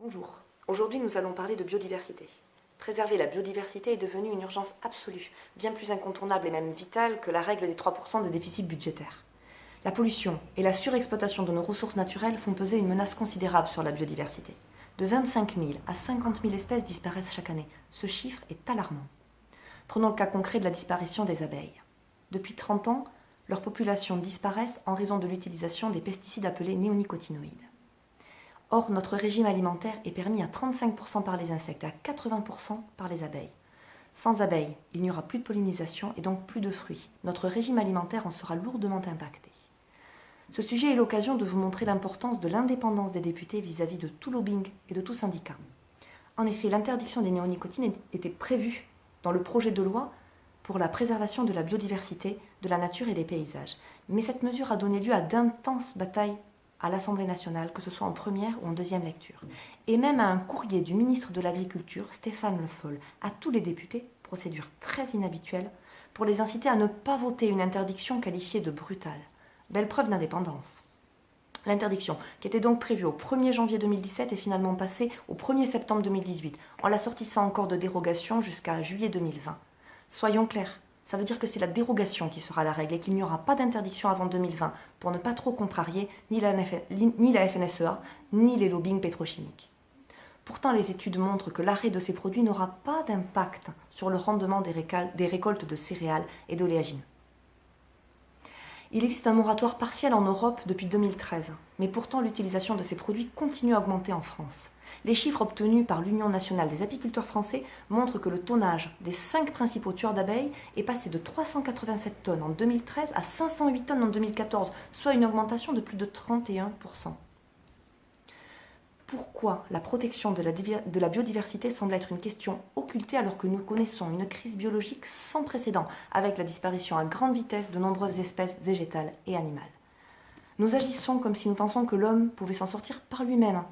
Bonjour, aujourd'hui nous allons parler de biodiversité. Préserver la biodiversité est devenu une urgence absolue, bien plus incontournable et même vitale que la règle des 3% de déficit budgétaire. La pollution et la surexploitation de nos ressources naturelles font peser une menace considérable sur la biodiversité. De 25 000 à 50 000 espèces disparaissent chaque année. Ce chiffre est alarmant. Prenons le cas concret de la disparition des abeilles. Depuis 30 ans, leurs populations disparaissent en raison de l'utilisation des pesticides appelés néonicotinoïdes. Or, notre régime alimentaire est permis à 35% par les insectes et à 80% par les abeilles. Sans abeilles, il n'y aura plus de pollinisation et donc plus de fruits. Notre régime alimentaire en sera lourdement impacté. Ce sujet est l'occasion de vous montrer l'importance de l'indépendance des députés vis-à-vis de tout lobbying et de tout syndicat. En effet, l'interdiction des néonicotinoïdes était prévue dans le projet de loi pour la préservation de la biodiversité, de la nature et des paysages. Mais cette mesure a donné lieu à d'intenses batailles à l'Assemblée nationale, que ce soit en première ou en deuxième lecture. Et même à un courrier du ministre de l'Agriculture, Stéphane Le Foll, à tous les députés, procédure très inhabituelle, pour les inciter à ne pas voter une interdiction qualifiée de brutale. Belle preuve d'indépendance. L'interdiction, qui était donc prévue au 1er janvier 2017, est finalement passée au 1er septembre 2018, en l'assortissant encore de dérogations jusqu'à juillet 2020. Soyons clairs, ça veut dire que c'est la dérogation qui sera la règle et qu'il n'y aura pas d'interdiction avant 2020 pour ne pas trop contrarier ni la FNSEA ni les lobbying pétrochimiques. Pourtant, les études montrent que l'arrêt de ces produits n'aura pas d'impact sur le rendement des récoltes de céréales et d'oléagineux. Il existe un moratoire partiel en Europe depuis 2013, mais pourtant l'utilisation de ces produits continue à augmenter en France. Les chiffres obtenus par l'Union nationale des apiculteurs français montrent que le tonnage des 5 principaux tueurs d'abeilles est passé de 387 tonnes en 2013 à 508 tonnes en 2014, soit une augmentation de plus de 31%. Pourquoi la protection de la biodiversité semble être une question occultée alors que nous connaissons une crise biologique sans précédent avec la disparition à grande vitesse de nombreuses espèces végétales et animales? Nous agissons comme si nous pensions que l'homme pouvait s'en sortir par lui-même,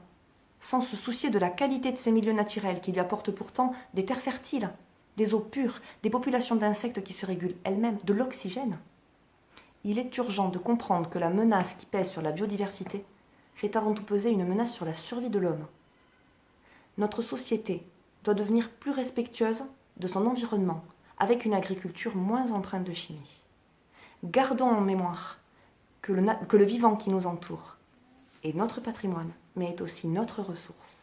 sans se soucier de la qualité de ces milieux naturels qui lui apportent pourtant des terres fertiles, des eaux pures, des populations d'insectes qui se régulent elles-mêmes, de l'oxygène. Il est urgent de comprendre que la menace qui pèse sur la biodiversité fait avant tout peser une menace sur la survie de l'homme. Notre société doit devenir plus respectueuse de son environnement, avec une agriculture moins empreinte de chimie. Gardons en mémoire que le vivant qui nous entoure est notre patrimoine, mais est aussi notre ressource.